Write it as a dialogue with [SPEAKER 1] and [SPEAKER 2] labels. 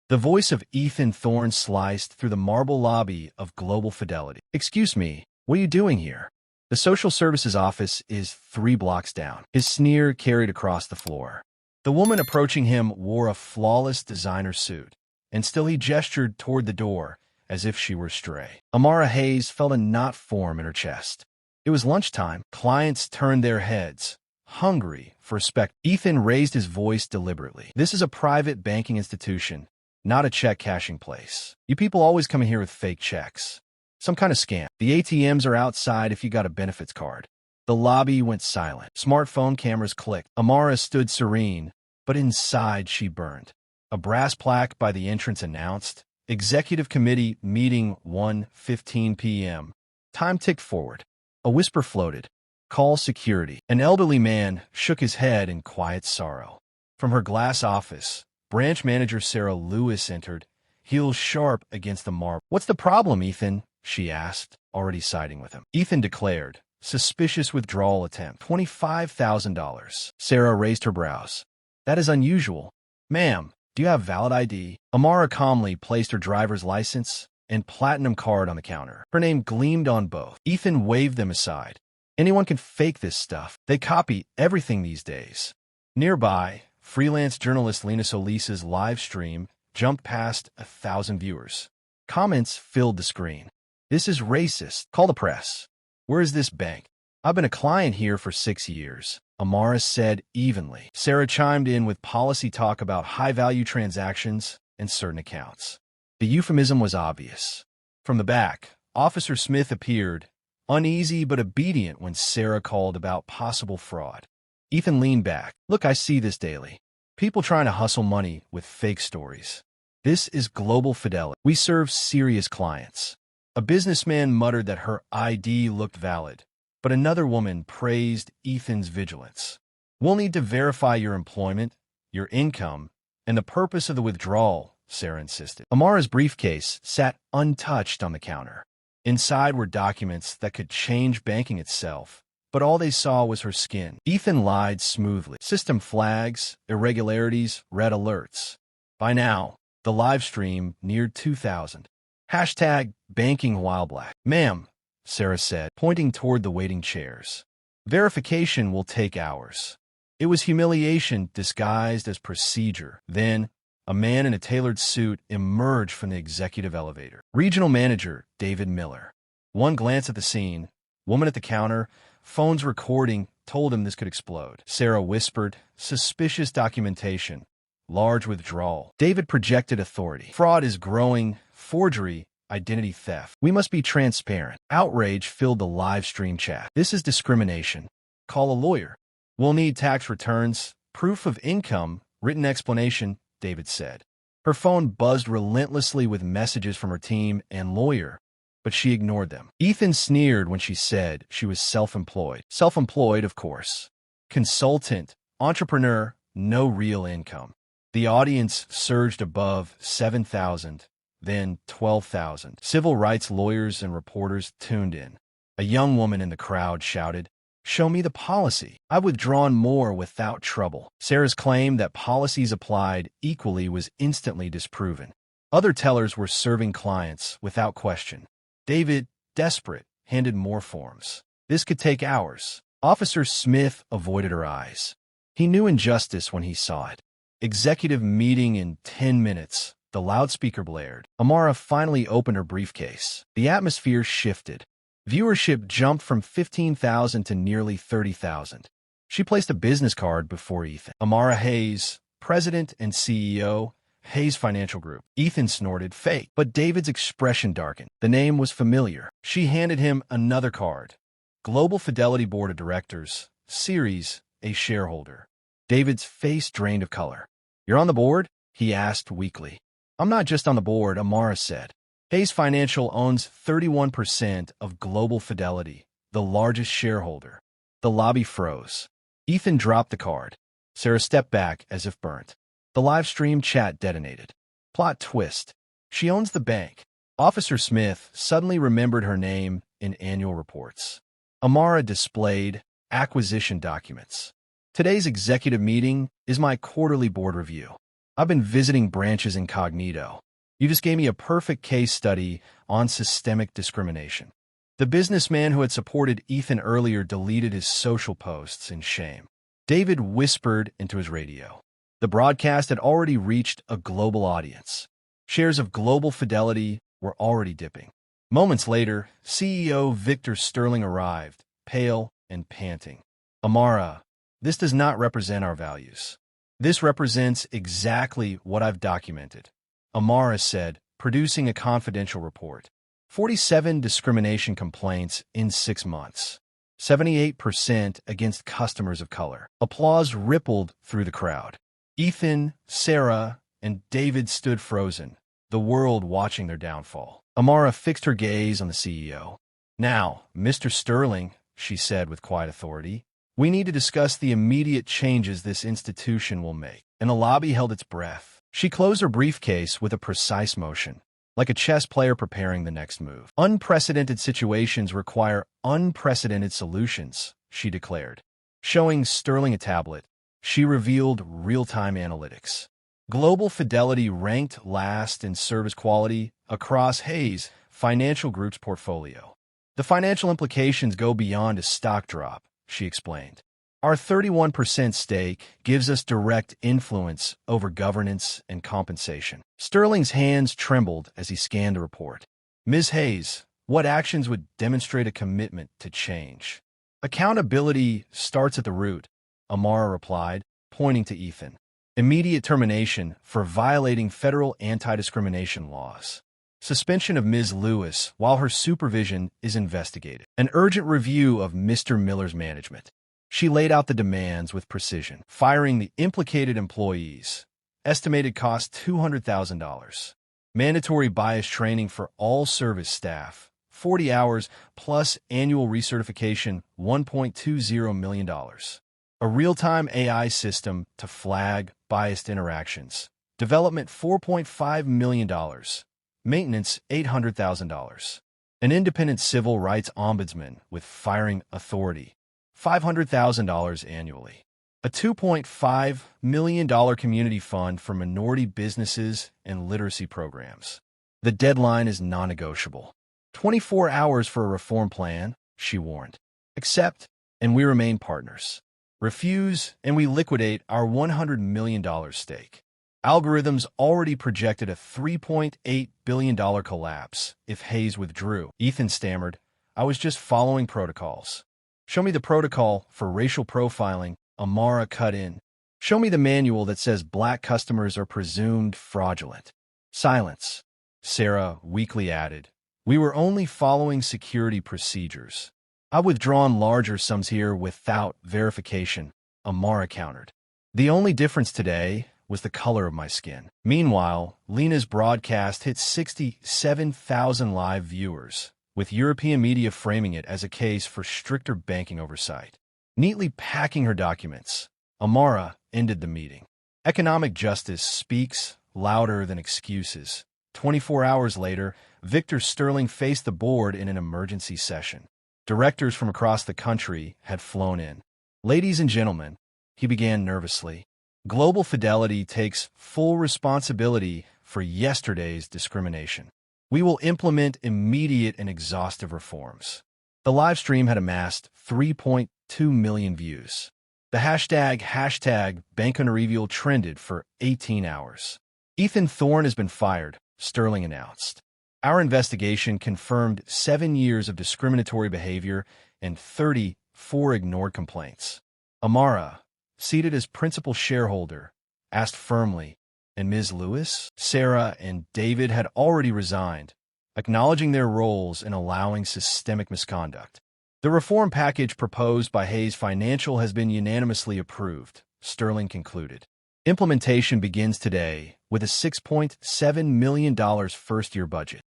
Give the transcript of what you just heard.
[SPEAKER 1] The voice of Ethan Thorne sliced through the marble lobby of Global Fidelity. "Excuse me, what are you doing here? The social services office is 3 blocks down." His sneer carried across the floor. The woman approaching him wore a flawless designer suit, and still he gestured toward the door as if she were stray. Amara Hayes felt a knot form in her chest. It was lunchtime. Clients turned their heads, hungry for spectacle. Ethan raised his voice deliberately. "This is a private banking institution, not a check-cashing place. You people always come in here with fake checks. Some kind of scam. The ATMs are outside if you got a benefits card." The lobby went silent. Smartphone cameras clicked. Amara stood serene, but inside she burned. A brass plaque by the entrance announced, "Executive Committee Meeting 1:15 p.m. Time ticked forward. A whisper floated, "Call security." An elderly man shook his head in quiet sorrow. From her glass office, branch manager Sarah Lewis entered, heels sharp against the marble. "What's the problem, Ethan?" she asked, already siding with him. Ethan declared, "Suspicious withdrawal attempt. $25,000. Sarah raised her brows. "That is unusual. Ma'am, do you have valid ID?" Amara calmly placed her driver's license and platinum card on the counter. Her name gleamed on both. Ethan waved them aside. "Anyone can fake this stuff. They copy everything these days." Nearby, freelance journalist Lena Solis's live stream jumped past 1,000 viewers. Comments filled the screen. "This is racist. Call the press." "Where is this bank?" "I've been a client here for 6 years," Amara said evenly. Sarah chimed in with policy talk about high-value transactions and certain accounts. The euphemism was obvious. From the back, Officer Smith appeared, uneasy but obedient when Sarah called about possible fraud. Ethan leaned back. "Look, I see this daily. People trying to hustle money with fake stories. This is Global Fidelity. We serve serious clients." A businessman muttered that her ID looked valid, but another woman praised Ethan's vigilance. "We'll need to verify your employment, your income, and the purpose of the withdrawal," Sarah insisted. Amara's briefcase sat untouched on the counter. Inside were documents that could change banking itself, but all they saw was her skin. Ethan lied smoothly. "System flags, irregularities, red alerts." By now, the live stream neared 2,000. Hashtag banking while black. "Ma'am," Sarah said, pointing toward the waiting chairs. "Verification will take hours." It was humiliation disguised as procedure. Then, a man in a tailored suit emerged from the executive elevator. Regional Manager David Miller. One glance at the scene, woman at the counter, phones recording, told him this could explode. Sarah whispered, "Suspicious documentation. Large withdrawal." David projected authority. "Fraud is growing. Forgery. Identity theft. We must be transparent." Outrage filled the live stream chat. "This is discrimination. Call a lawyer." "We'll need tax returns, proof of income, written explanation," David said. Her phone buzzed relentlessly with messages from her team and lawyer, but she ignored them. Ethan sneered when she said she was self-employed. Self-employed, of course. Consultant, entrepreneur, no real income. The audience surged above 7,000. Then 12,000. Civil rights lawyers and reporters tuned in. A young woman in the crowd shouted, "Show me the policy. I've withdrawn more without trouble." Sarah's claim that policies applied equally was instantly disproven. Other tellers were serving clients without question. David, desperate, handed more forms. This could take hours. Officer Smith avoided her eyes. He knew injustice when he saw it. "Executive meeting in 10 minutes. The loudspeaker blared. Amara finally opened her briefcase. The atmosphere shifted. Viewership jumped from 15,000 to nearly 30,000. She placed a business card before Ethan. "Amara Hayes, President and CEO, Hayes Financial Group." Ethan snorted, "Fake." But David's expression darkened. The name was familiar. She handed him another card. "Global Fidelity Board of Directors, Series, a shareholder." David's face drained of color. "You're on the board?" he asked weakly. "I'm not just on the board," Amara said. "Hayes Financial owns 31% of Global Fidelity, the largest shareholder." The lobby froze. Ethan dropped the card. Sarah stepped back as if burnt. The live stream chat detonated. Plot twist. She owns the bank. Officer Smith suddenly remembered her name in annual reports. Amara displayed acquisition documents. "Today's executive meeting is my quarterly board review." I've been visiting branches incognito. You just gave me a perfect case study on systemic discrimination. The businessman who had supported Ethan earlier deleted his social posts in shame. David whispered into his radio. The broadcast had already reached a global audience. Shares of Global Fidelity were already dipping. Moments later, CEO Victor Sterling arrived, pale and panting. Amara, this does not represent our values. This represents exactly what I've documented, Amara said, producing a confidential report. 47 discrimination complaints in 6 months. 78% against customers of color. Applause rippled through the crowd. Ethan, Sarah, and David stood frozen, the world watching their downfall. Amara fixed her gaze on the CEO. Now, Mr. Sterling, she said with quiet authority, we need to discuss the immediate changes this institution will make. And the lobby held its breath. She closed her briefcase with a precise motion, like a chess player preparing the next move. Unprecedented situations require unprecedented solutions, she declared. Showing Sterling a tablet, she revealed real-time analytics. Global Fidelity ranked last in service quality across Hayes Financial Group's portfolio. The financial implications go beyond a stock drop, she explained. Our 31% stake gives us direct influence over governance and compensation. Sterling's hands trembled as he scanned the report. Ms. Hayes, what actions would demonstrate a commitment to change? Accountability starts at the root, Amara replied, pointing to Ethan. Immediate termination for violating federal anti-discrimination laws. Suspension of Ms. Lewis while her supervision is investigated. An urgent review of Mr. Miller's management. She laid out the demands with precision, firing the implicated employees. Estimated cost $200,000. Mandatory bias training for all service staff, 40 hours plus annual recertification, $1.20 million. A real-time AI system to flag biased interactions. Development, $4.5 million. Maintenance, $800,000. An independent civil rights ombudsman with firing authority, $500,000 annually. A $2.5 million community fund for minority businesses and literacy programs. The deadline is non-negotiable. 24 hours for a reform plan, she warned. Accept, and we remain partners. Refuse, and we liquidate our $100 million stake. Algorithms already projected a $3.8 billion collapse if Hayes withdrew. Ethan stammered, I was just following protocols. Show me the protocol for racial profiling, Amara cut in. Show me the manual that says black customers are presumed fraudulent. Silence. Sarah weakly added, we were only following security procedures. I've withdrawn larger sums here without verification, Amara countered. The only difference today was the color of my skin. Meanwhile, Lena's broadcast hit 67,000 live viewers, with European media framing it as a case for stricter banking oversight. Neatly packing her documents, Amara ended the meeting. Economic justice speaks louder than excuses. 24 hours later, Victor Sterling faced the board in an emergency session. Directors from across the country had flown in. Ladies and gentlemen, he began nervously, Global Fidelity takes full responsibility for yesterday's discrimination. We will implement immediate and exhaustive reforms. The live stream had amassed 3.2 million views. The hashtag Banconareveal trended for 18 hours. Ethan Thorne has been fired, Sterling announced. Our investigation confirmed 7 years of discriminatory behavior and 34 ignored complaints. Amara, seated as principal shareholder, asked firmly, and Ms. Lewis, Sarah, and David had already resigned, acknowledging their roles in allowing systemic misconduct. The reform package proposed by Hayes Financial has been unanimously approved, Sterling concluded. Implementation begins today with a $6.7 million first-year budget.